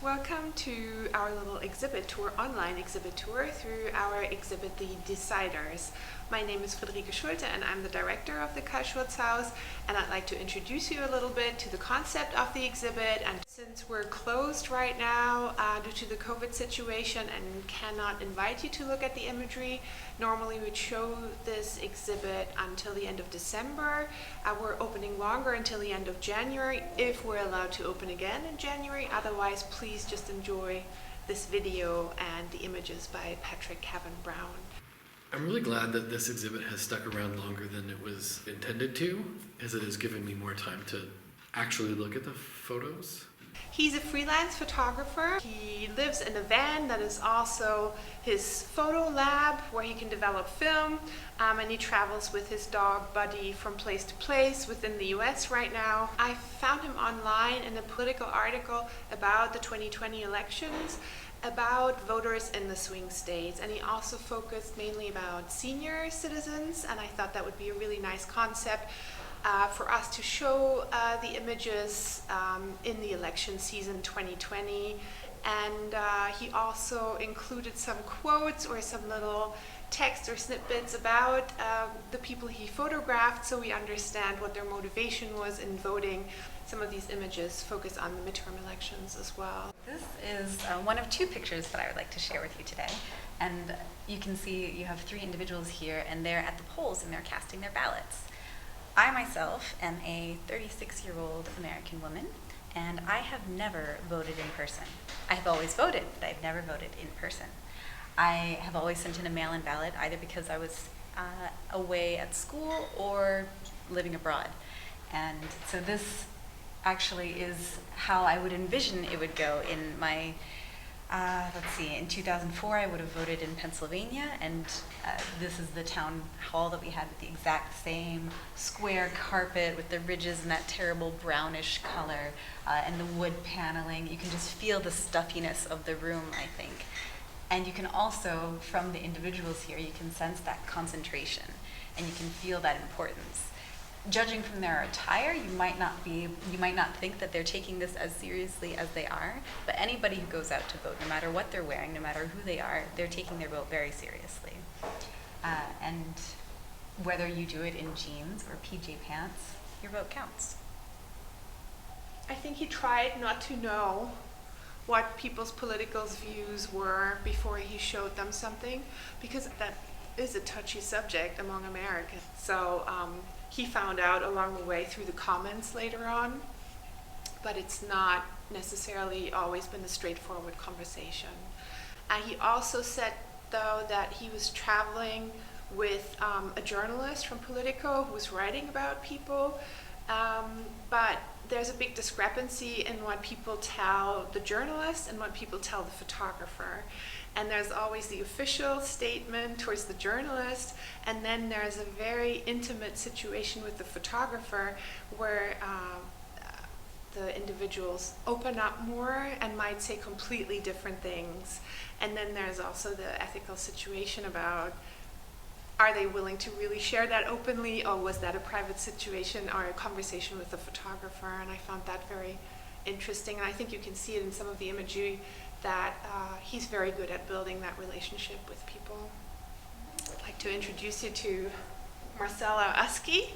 Welcome to our little exhibit tour, online exhibit tour through our exhibit, The Deciders. My name is Friederike Schulte and I'm the director of the Carl-Schurz-Haus, and I'd like to introduce you a little bit to the concept of the exhibit. And since we're closed right now due to the COVID situation and cannot invite you to look at the imagery, normally we'd show this exhibit until the end of December. We're opening longer until the end of January if we're allowed to open again in January. Otherwise, please just enjoy this video and the images by Patrick Cavan Brown. I'm really glad that this exhibit has stuck around longer than it was intended to, as it has given me more time to actually look at the photos. He's a freelance photographer. He lives in a van that is also his photo lab where he can develop film, and he travels with his dog Buddy from place to place within the US right now. I found him online in a political article about the 2020 elections, about voters in the swing states, and he also focused mainly about senior citizens, and I thought that would be a really nice concept for us to show the images in the election season 2020. And he also included some quotes or some little text or snippets about the people he photographed, so we understand what their motivation was in voting. Some of these images focus on the midterm elections as well. This is one of two pictures that I would like to share with you today. And you can see you have three individuals here, and they're at the polls and they're casting their ballots. I myself am a 36-year-old American woman, and I have never voted in person. I have always voted, but I've never voted in person. I have always sent in a mail-in ballot, either because I was away at school or living abroad. And so this actually is how I would envision it would go in my, in 2004 I would have voted in Pennsylvania, and this is the town hall that we had with the exact same square carpet with the ridges and that terrible brownish color and the wood paneling. You can just feel the stuffiness of the room, I think. And you can also, from the individuals here, you can sense that concentration and you can feel that importance. Judging from their attire, you might not think that they're taking this as seriously as they are, but anybody who goes out to vote, no matter what they're wearing, no matter who they are, they're taking their vote very seriously. And whether you do it in jeans or PJ pants, your vote counts. I think he tried not to know what people's political views were before he showed them something, because that is a touchy subject among Americans. So he found out along the way through the comments later on, but it's not necessarily always been a straightforward conversation. He also said, though, that he was traveling with a journalist from Politico who was writing about people, but there's a big discrepancy in what people tell the journalist and what people tell the photographer. And there's always the official statement towards the journalist, and then there's a very intimate situation with the photographer where the individuals open up more and might say completely different things. And then there's also the ethical situation about, are they willing to really share that openly, or was that a private situation or a conversation with the photographer? And I found that very interesting, and I think you can see it in some of the imagery that he's very good at building that relationship with people. I'd like to introduce you to Marcella Usky.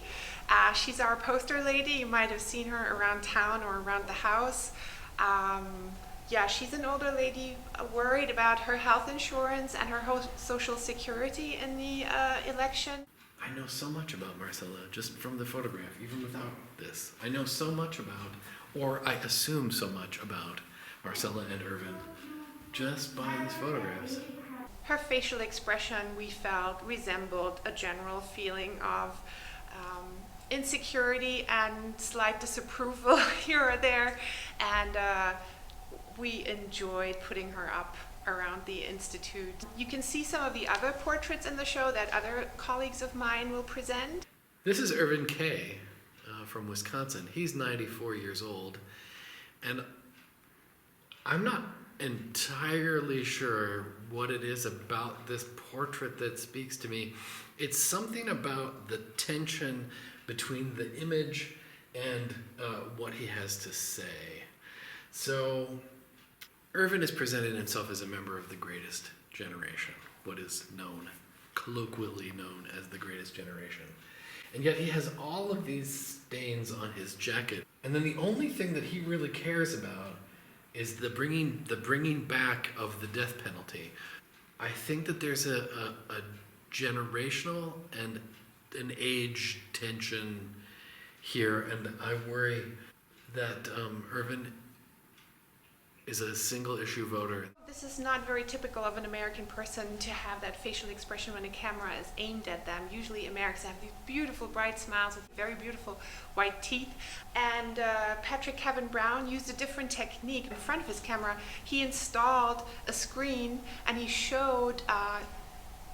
She's our poster lady. You might have seen her around town or around the house. She's an older lady worried about her health insurance and her social security in the election. I know so much about Marcella just from the photograph, even without this. I know so much about, or I assume so much about, Marcella and Irvin just by these photographs. Her facial expression, we felt, resembled a general feeling of insecurity and slight disapproval here or there, and we enjoyed putting her up around the Institute. You can see some of the other portraits in the show that other colleagues of mine will present. This is Irvin K. From Wisconsin. He's 94 years old, and I'm not entirely sure what it is about this portrait that speaks to me. It's something about the tension between the image and what he has to say. So Irvin has presented himself as a member of the greatest generation, what is known, colloquially known as the greatest generation. And yet he has all of these stains on his jacket. And then the only thing that he really cares about is the bringing back of the death penalty. I think that there's a generational and an age tension here, and I worry that Irvin is a single issue voter. This is not very typical of an American person to have that facial expression when a camera is aimed at them. Usually Americans have these beautiful bright smiles with very beautiful white teeth. And Patrick Cavan Brown used a different technique. In front of his camera, he installed a screen and he showed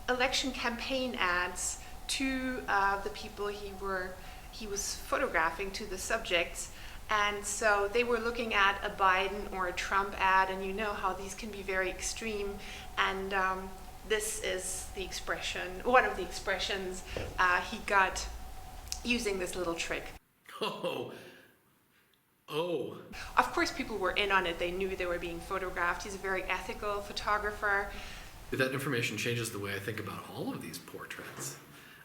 election campaign ads to the people he was photographing, to the subjects. And so they were looking at a Biden or a Trump ad, and you know how these can be very extreme. And this is the expression, one of the expressions he got using this little trick. Oh. Of course, people were in on it. They knew they were being photographed. He's a very ethical photographer. That information changes the way I think about all of these portraits.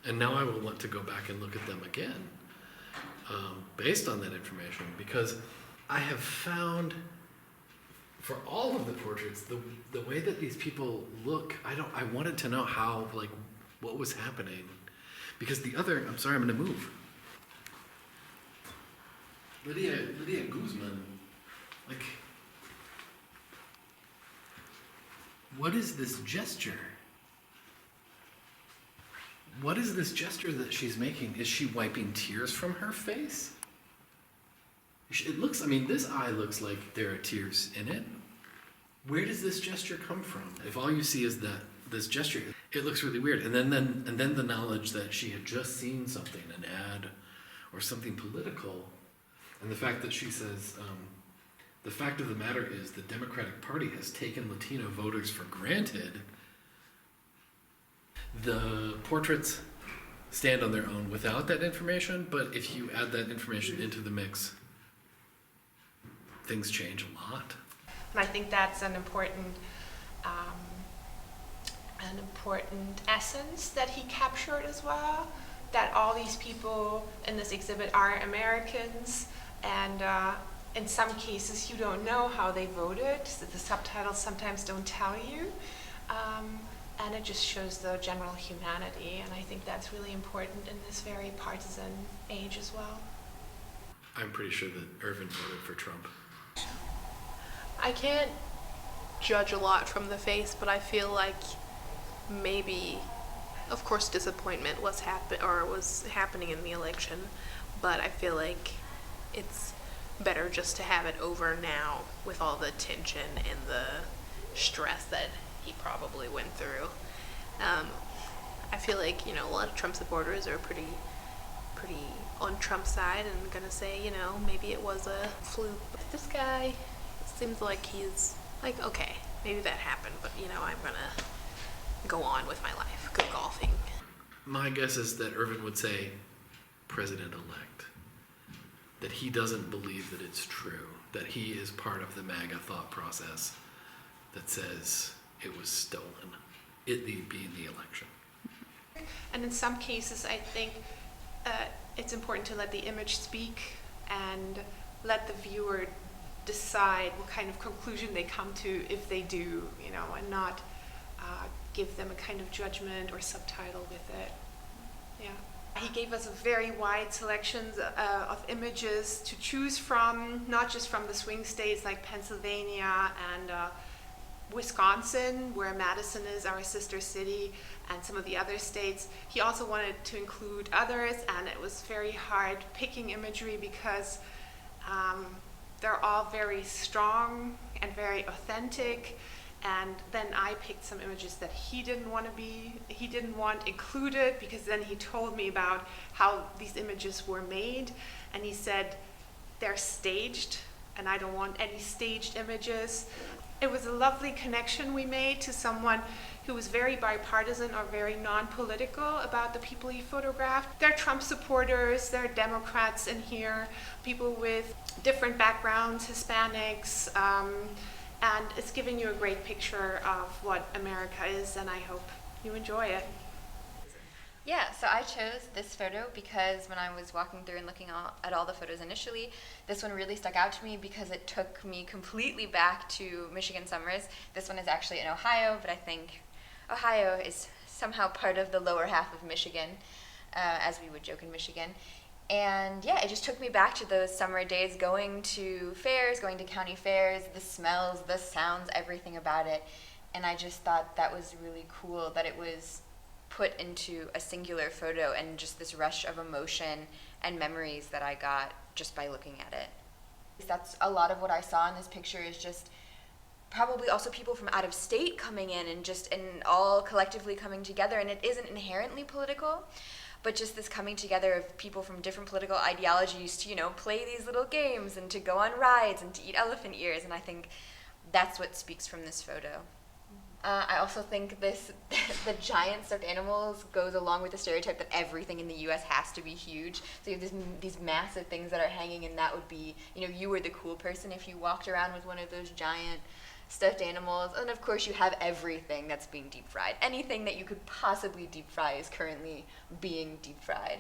And now I will want to go back and look at them again. Based on that information, because I have found for all of the portraits, the way that these people look, I wanted to know how, like, what was happening. Because I'm sorry, I'm going to move. Lydia Guzman, like, what is this gesture? What is this gesture that she's making? Is she wiping tears from her face? It looks, this eye looks like there are tears in it. Where does this gesture come from? If all you see is this gesture, it looks really weird. And then the knowledge that she had just seen something, an ad or something political, and the fact that she says, the fact of the matter is the Democratic Party has taken Latino voters for granted. The portraits stand on their own without that information, but if you add that information into the mix, things change a lot. And I think that's an important essence that he captured as well, that all these people in this exhibit are Americans, and in some cases you don't know how they voted, so the subtitles sometimes don't tell you. And it just shows the general humanity, and I think that's really important in this very partisan age as well. I'm pretty sure that Irvin voted for Trump. I can't judge a lot from the face, but I feel like maybe, of course, disappointment was happening in the election, but I feel like it's better just to have it over now with all the tension and the stress that he probably went through. I feel like, a lot of Trump supporters are pretty on Trump's side and gonna say, maybe it was a fluke. But this guy seems like he's like, okay, maybe that happened, but I'm gonna go on with my life, go golfing. My guess is that Irvin would say, President-elect, that he doesn't believe that it's true, that he is part of the MAGA thought process that says it was stolen, it being the election. And in some cases, I think it's important to let the image speak and let the viewer decide what kind of conclusion they come to if they do, and not give them a kind of judgment or subtitle with it. Yeah. He gave us a very wide selection of images to choose from, not just from the swing states like Pennsylvania and Wisconsin, where Madison is our sister city, and some of the other states. He also wanted to include others, and it was very hard picking imagery because they're all very strong and very authentic. And then I picked some images that he didn't want included, because then he told me about how these images were made, and he said they're staged and I don't want any staged images. It was a lovely connection we made to someone who was very bipartisan or very non-political about the people he photographed. There are Trump supporters, there are Democrats in here, people with different backgrounds, Hispanics, And it's giving you a great picture of what America is, and I hope you enjoy it. Yeah, so I chose this photo because when I was walking through and looking at all the photos initially, this one really stuck out to me because it took me completely back to Michigan summers. This one is actually in Ohio, but I think Ohio is somehow part of the lower half of Michigan, as we would joke in Michigan. And yeah, it just took me back to those summer days, going to fairs, going to county fairs, the smells, the sounds, everything about it. And I just thought that was really cool that it was put into a singular photo and just this rush of emotion and memories that I got just by looking at it. That's a lot of what I saw in this picture, is just probably also people from out of state coming in and all collectively coming together. And it isn't inherently political, but just this coming together of people from different political ideologies to, play these little games and to go on rides and to eat elephant ears. And I think that's what speaks from this photo. I also think the giant stuffed animals goes along with the stereotype that everything in the U.S. has to be huge. So you have these massive things that are hanging, and that would be, you were the cool person if you walked around with one of those giant stuffed animals. And of course you have everything that's being deep fried. Anything that you could possibly deep fry is currently being deep fried,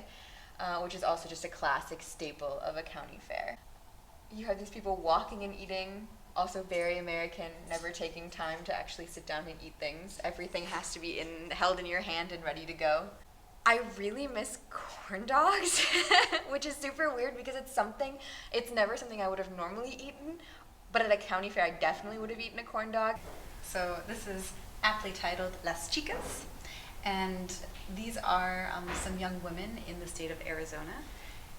which is also just a classic staple of a county fair. You have these people walking and eating, also very American, never taking time to actually sit down and eat things. Everything has to be held in your hand and ready to go. I really miss corn dogs, which is super weird because it's never something I would have normally eaten, but at a county fair I definitely would have eaten a corn dog. So this is aptly titled Las Chicas, and these are some young women in the state of Arizona.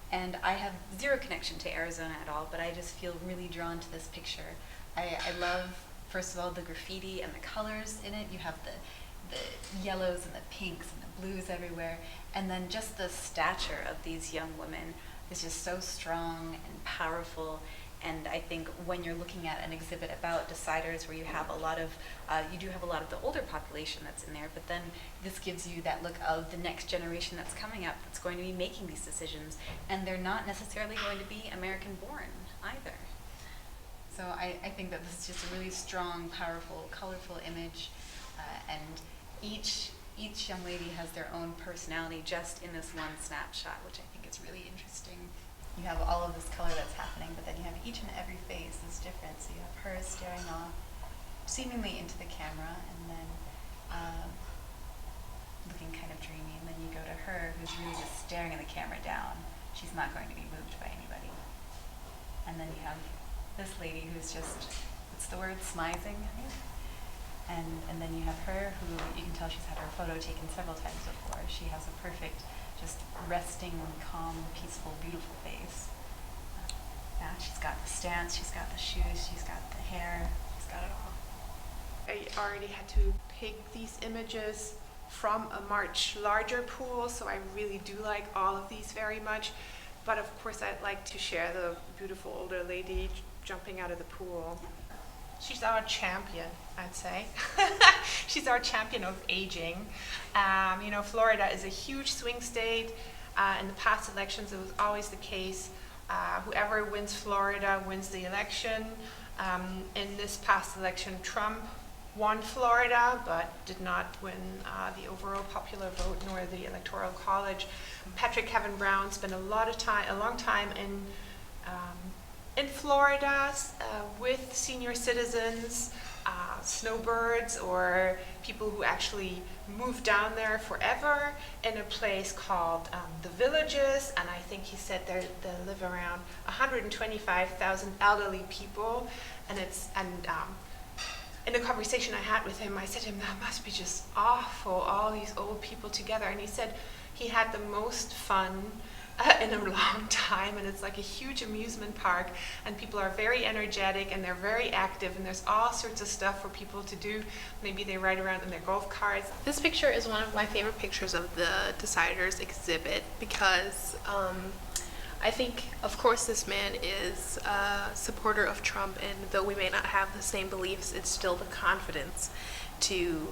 And I have zero connection to Arizona at all, but I just feel really drawn to this picture. I love, first of all, the graffiti and the colors in it. You have the yellows and the pinks and the blues everywhere. And then just the stature of these young women is just so strong and powerful. And I think when you're looking at an exhibit about deciders where you have a lot of the older population that's in there, but then this gives you that look of the next generation that's coming up that's going to be making these decisions, and they're not necessarily going to be American born either. So I think that this is just a really strong, powerful, colorful image, and each young lady has their own personality just in this one snapshot, which I think is really interesting. You have all of this color that's happening, but then you have each and every face is different. So you have her staring off, seemingly into the camera, and then looking kind of dreamy. And then you go to her, who's really just staring at the camera down. She's not going to be moved by anybody. And then you have this lady who's just, what's the word, smizing, I think? And then you have her, who you can tell she's had her photo taken several times before. She has a perfect, just resting, calm, peaceful, beautiful face. Yeah, she's got the stance, she's got the shoes, she's got the hair, she's got it all. I already had to pick these images from a much larger pool, so I really do like all of these very much. But of course I'd like to share the beautiful older lady jumping out of the pool. She's our champion, I'd say. She's our champion of aging. Florida is a huge swing state. In the past elections, it was always the case. Whoever wins Florida wins the election. In this past election, Trump won Florida, but did not win the overall popular vote nor the Electoral College. Patrick Cavan Brown spent a long time in Florida with senior citizens, snowbirds, or people who actually moved down there forever in a place called the Villages, and I think he said there live around 125,000 elderly people, and in a conversation I had with him, I said to him, that must be just awful, all these old people together, and he said he had the most fun in a long time, and it's like a huge amusement park, and people are very energetic and they're very active, and there's all sorts of stuff for people to do. Maybe they ride around in their golf carts. This picture is one of my favorite pictures of the Deciders exhibit because I think, of course, this man is a supporter of Trump, and though we may not have the same beliefs, it's still the confidence to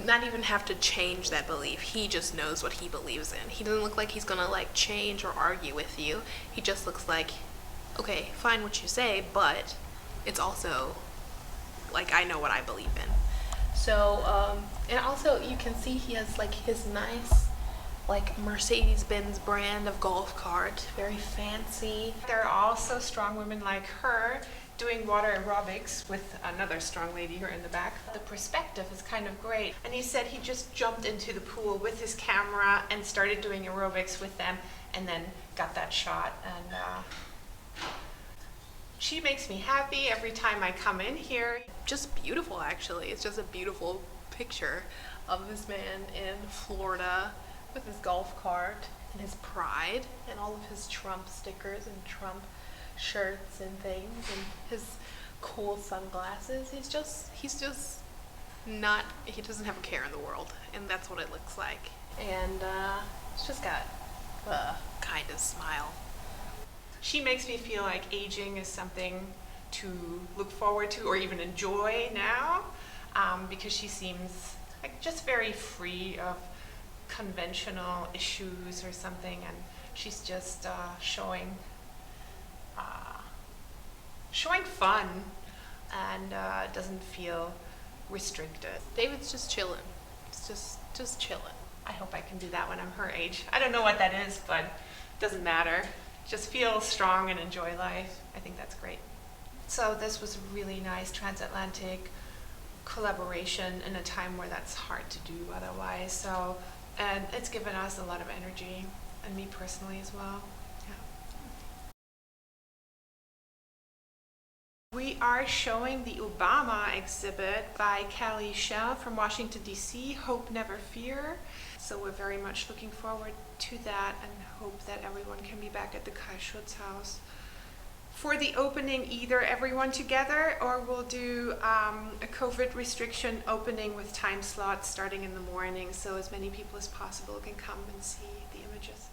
not even have to change that belief. He just knows what he believes in. He doesn't look like he's gonna change or argue with you. He just looks like, okay, fine what you say, but it's also like I know what I believe in. So, and also you can see he has like his nice like Mercedes-Benz brand of golf cart, very fancy. There are also strong women like her doing water aerobics with another strong lady here in the back. The perspective is kind of great. And he said he just jumped into the pool with his camera and started doing aerobics with them and then got that shot. And she makes me happy every time I come in here. Just beautiful, actually. It's just a beautiful picture of this man in Florida with his golf cart and his pride and all of his Trump stickers and Trump shirts and things and his cool sunglasses. He doesn't have a care in the world, and that's what it looks like. And he's just got the kindest smile. She makes me feel like aging is something to look forward to or even enjoy now, because she seems like just very free of conventional issues or something, and she's just showing fun and doesn't feel restricted. David's just chilling. It's just chilling. I hope I can do that when I'm her age. I don't know what that is, but it doesn't matter. Just feel strong and enjoy life. I think that's great. So this was a really nice transatlantic collaboration in a time where that's hard to do otherwise. So, and it's given us a lot of energy, and me personally as well. Yeah. We are showing the Obama exhibit by Callie Schell from Washington, D.C., Hope Never Fear. So we're very much looking forward to that and hope that everyone can be back at the Carl-Schurz-Haus for the opening, either everyone together or we'll do a COVID restriction opening with time slots starting in the morning so as many people as possible can come and see the images.